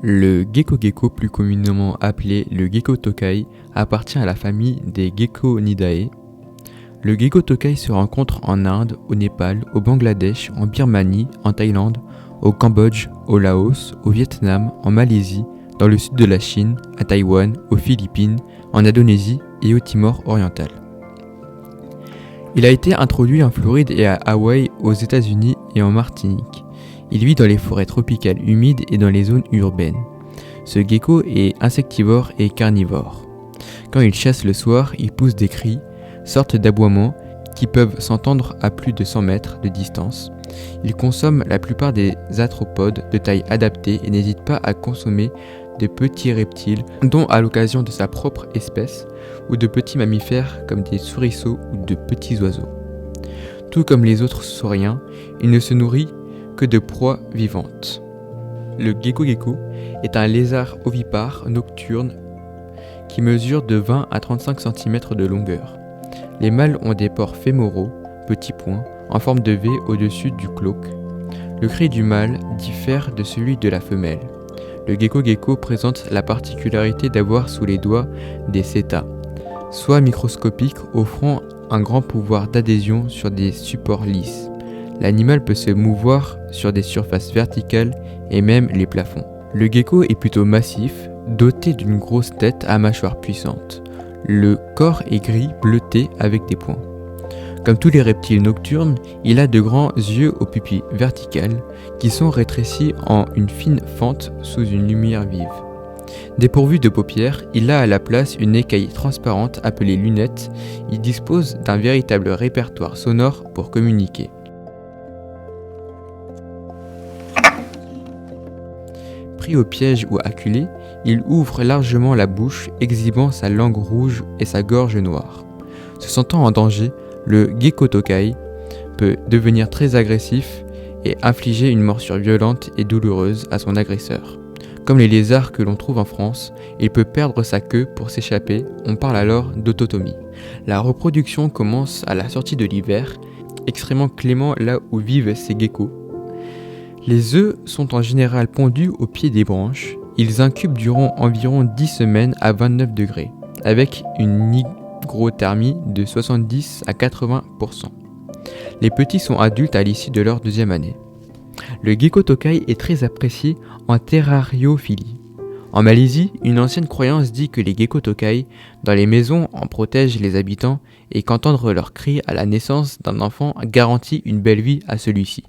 Le gecko, plus communément appelé le gecko tokai, appartient à la famille des Geckonidae. Le gecko tokai se rencontre en Inde, au Népal, au Bangladesh, en Birmanie, en Thaïlande, au Cambodge, au Laos, au Vietnam, en Malaisie, dans le sud de la Chine, à Taïwan, aux Philippines, en Indonésie et au Timor oriental. Il a été introduit en Floride et à Hawaï, aux États-Unis et en Martinique. Il vit dans les forêts tropicales humides et dans les zones urbaines. Ce gecko est insectivore et carnivore. Quand il chasse le soir, il pousse des cris, sortes d'aboiements qui peuvent s'entendre à plus de 100 mètres de distance. Il consomme la plupart des arthropodes de taille adaptée et n'hésite pas à consommer de petits reptiles, dont à l'occasion de sa propre espèce, ou de petits mammifères comme des souriceaux ou de petits oiseaux. Tout comme les autres sauriens, il ne se nourrit que de proies vivantes. Le gecko est un lézard ovipare nocturne qui mesure de 20 à 35 cm de longueur. Les mâles ont des pores fémoraux, petits points, en forme de V au-dessus du cloque. Le cri du mâle diffère de celui de la femelle. Le gecko présente la particularité d'avoir sous les doigts des seta, soit microscopiques, offrant un grand pouvoir d'adhésion sur des supports lisses. L'animal peut se mouvoir sur des surfaces verticales et même les plafonds. Le gecko est plutôt massif, doté d'une grosse tête à mâchoire puissante. Le corps est gris bleuté avec des points. Comme tous les reptiles nocturnes, il a de grands yeux aux pupilles verticales qui sont rétrécis en une fine fente sous une lumière vive. Dépourvu de paupières, il a à la place une écaille transparente appelée lunette. Il dispose d'un véritable répertoire sonore pour communiquer. Pris au piège ou acculé, il ouvre largement la bouche, exhibant sa langue rouge et sa gorge noire. Se sentant en danger, le gecko tokai peut devenir très agressif et infliger une morsure violente et douloureuse à son agresseur. Comme les lézards que l'on trouve en France, il peut perdre sa queue pour s'échapper, on parle alors d'autotomie. La reproduction commence à la sortie de l'hiver, extrêmement clément là où vivent ces geckos. Les œufs sont en général pondus au pied des branches. Ils incubent durant environ 10 semaines à 29 degrés, avec une hygrothermie de 70 à 80%. Les petits sont adultes à l'issue de leur deuxième année. Le gecko tokai est très apprécié en terrariophilie. En Malaisie, une ancienne croyance dit que les geckos tokai dans les maisons en protègent les habitants et qu'entendre leurs cris à la naissance d'un enfant garantit une belle vie à celui-ci.